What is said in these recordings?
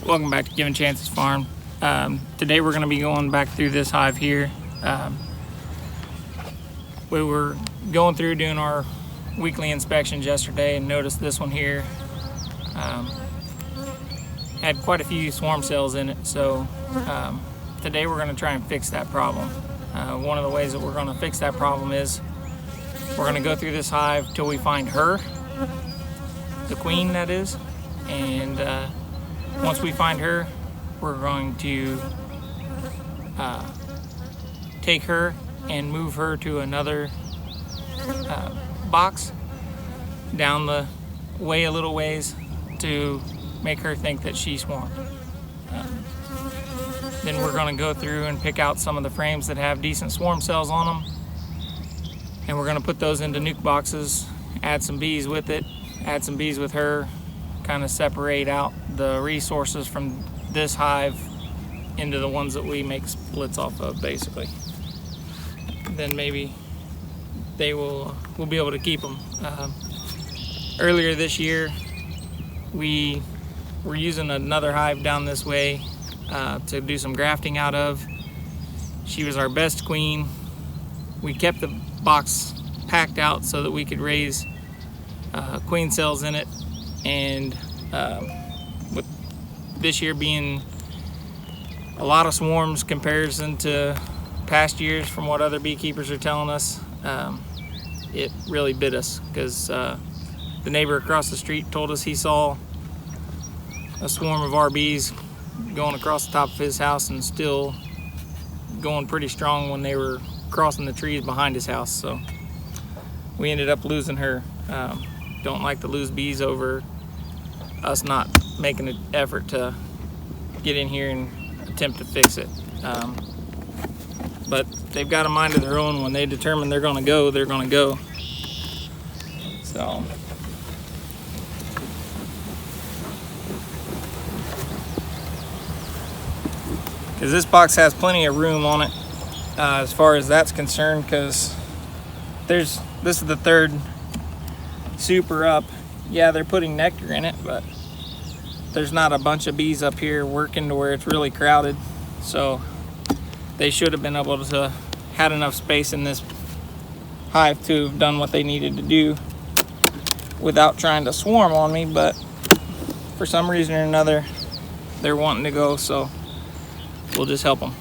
Welcome back to Giving Chances Farm. Today we're going to be going back through this hive here. We were going through doing our weekly inspections yesterday and noticed this one here had quite a few swarm cells in it. So today we're going to try and fix that problem. One of the ways that we're going to fix that problem is we're going to go through this hive till we find her, the queen that is, and once we find her, we're going to take her and move her to another box down the way a little ways to make her think that she swarmed. Then we're going to go through and pick out some of the frames that have decent swarm cells on them, and we're going to put those into nuke boxes, add some bees with it, add some bees with her, kind of separate out the resources from this hive into the ones that we make splits off of, basically. Then maybe we'll be able to keep them. Earlier this year, we were using another hive down this way to do some grafting out of. She was our best queen. We kept the box packed out so that we could raise queen cells in it, and with this year being a lot of swarms comparison to past years from what other beekeepers are telling us, it really bit us, because the neighbor across the street told us he saw a swarm of our bees going across the top of his house and still going pretty strong when they were crossing the trees behind his house. So we ended up losing her. Don't like to lose bees over us not making an effort to get in here and attempt to fix it. But they've got a mind of their own. When they determine they're gonna go, they're gonna go. So because this box has plenty of room on it as far as that's concerned, because this is the third super up. Yeah, they're putting nectar in it, but there's not a bunch of bees up here working to where it's really crowded. So they should have been able to had enough space in this hive to have done what they needed to do without trying to swarm on me, but for some reason or another they're wanting to go, so we'll just help them.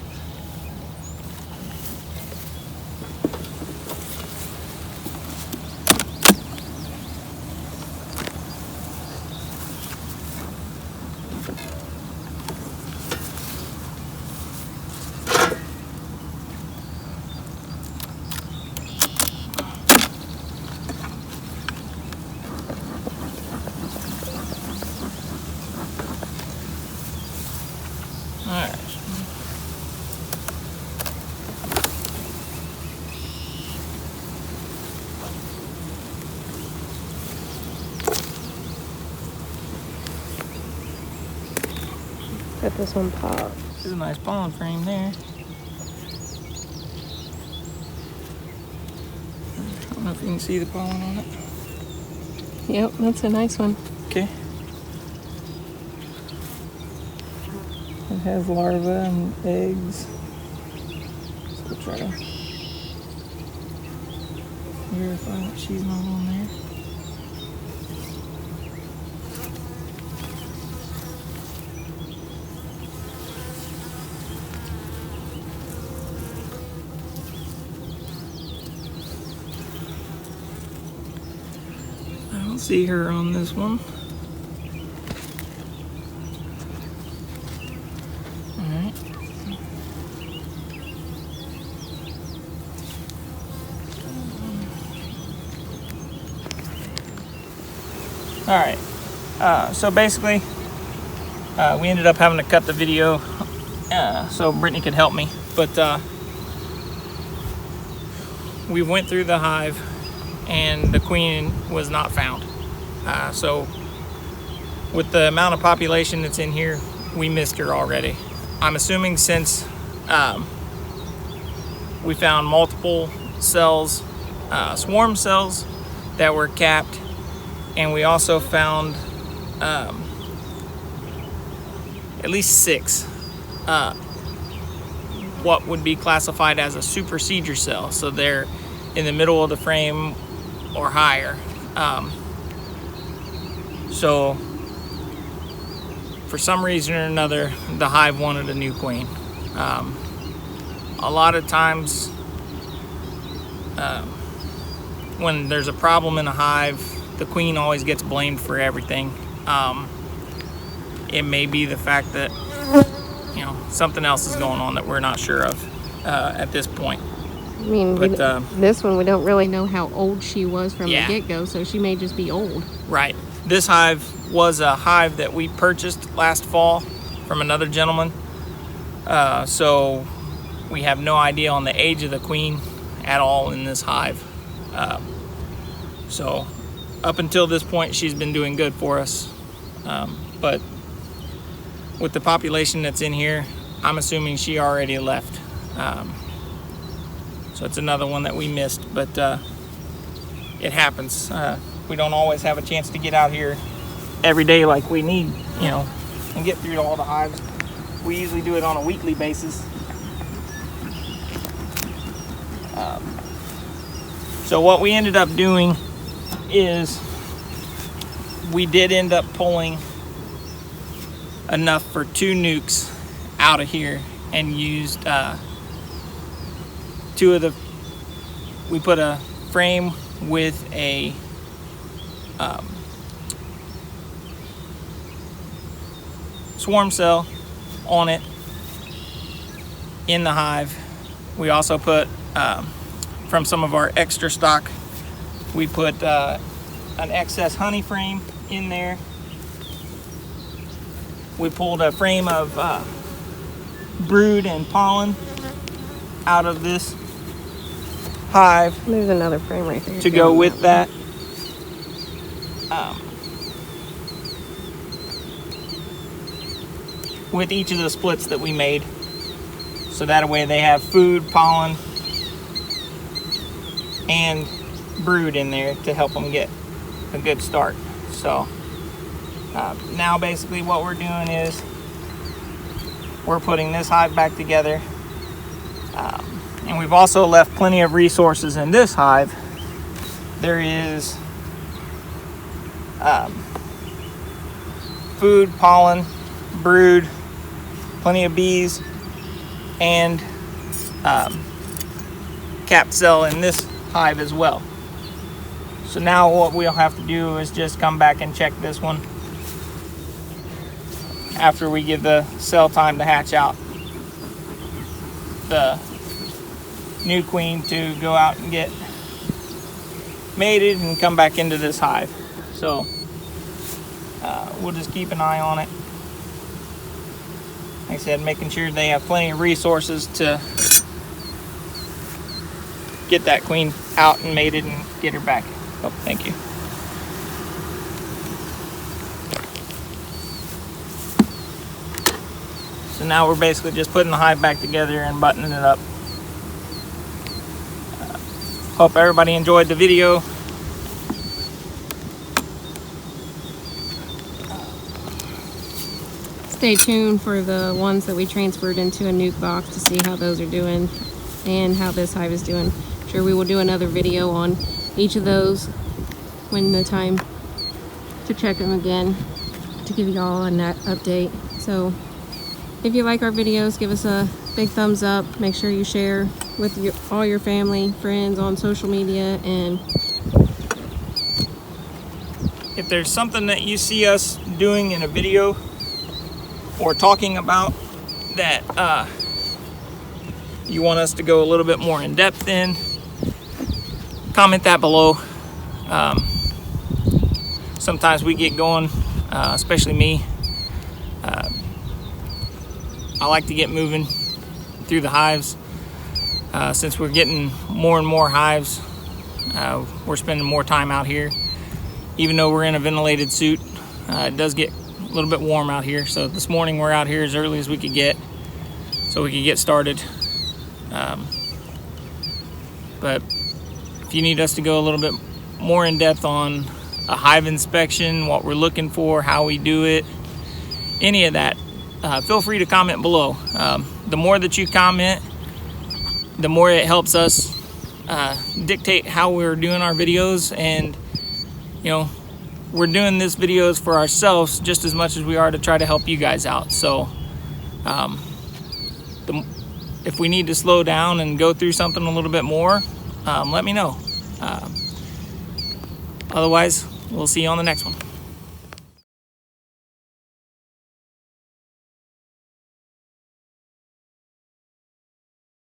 Alright. Let this one pop. This is a nice pollen frame there. I don't know if you can see the pollen on it. Yep, that's a nice one. Okay. It has larvae and eggs. So we'll try to verify that she's not on there. I don't see her on this one. Alright, so basically we ended up having to cut the video so Brittany could help me, but we went through the hive and the queen was not found. So with the amount of population that's in here, we missed her already. I'm assuming since we found multiple cells, swarm cells that were capped, and we also found at least 6 what would be classified as a supersedure cell. So they're in the middle of the frame or higher. So for some reason or another, the hive wanted a new queen. A lot of times when there's a problem in a hive, the queen always gets blamed for everything. It may be the fact that, you know, something else is going on that we're not sure of at this point. I mean, But, this one, we don't really know how old she was from Yeah. the get-go, so she may just be old. Right. This hive was a hive that we purchased last fall from another gentleman. So we have no idea on the age of the queen at all in this hive. So up until this point, she's been doing good for us. But with the population that's in here, I'm assuming she already left. So it's another one that we missed, but it happens. We don't always have a chance to get out here every day like we need, you know, and get through all the hives. We usually do it on a weekly basis. So what we ended up doing is we did end up pulling enough for 2 nucs out of here and used 2 of the, we put a frame with a swarm cell on it in the hive. We also put from some of our extra stock, we put an excess honey frame in there. We pulled a frame of brood and pollen out of this hive. There's another frame right there To go with that. With each of the splits that we made. So that way they have food, pollen, and brood in there to help them get a good start. So now basically what we're doing is we're putting this hive back together. And we've also left plenty of resources in this hive. There is food, pollen, brood, plenty of bees, and capped cell in this hive as well. So now what we'll have to do is just come back and check this one after we give the cell time to hatch out the new queen to go out and get mated and come back into this hive. So we'll just keep an eye on it. Like I said, making sure they have plenty of resources to get that queen out and mated and get her back. Oh, thank you. So now we're basically just putting the hive back together and buttoning it up. Hope everybody enjoyed the video. Stay tuned for the ones that we transferred into a nuke box to see how those are doing and how this hive is doing. I'm sure we will do another video on each of those when the time to check them again to give you all a net update. So if you like our videos, give us a big thumbs up. Make sure you share with all your family, friends on social media, and if there's something that you see us doing in a video or talking about that you want us to go a little bit more in depth in, comment that below. Sometimes we get going, especially me. I like to get moving through the hives. Since we're getting more and more hives, we're spending more time out here. Even though we're in a ventilated suit, it does get a little bit warm out here. So this morning we're out here as early as we could get so we could get started. But if you need us to go a little bit more in depth on a hive inspection, what we're looking for, how we do it, any of that, feel free to comment below. The more that you comment, the more it helps us dictate how we're doing our videos. And you know, we're doing this videos for ourselves just as much as we are to try to help you guys out. So if we need to slow down and go through something a little bit more, let me know. Otherwise, we'll see you on the next one.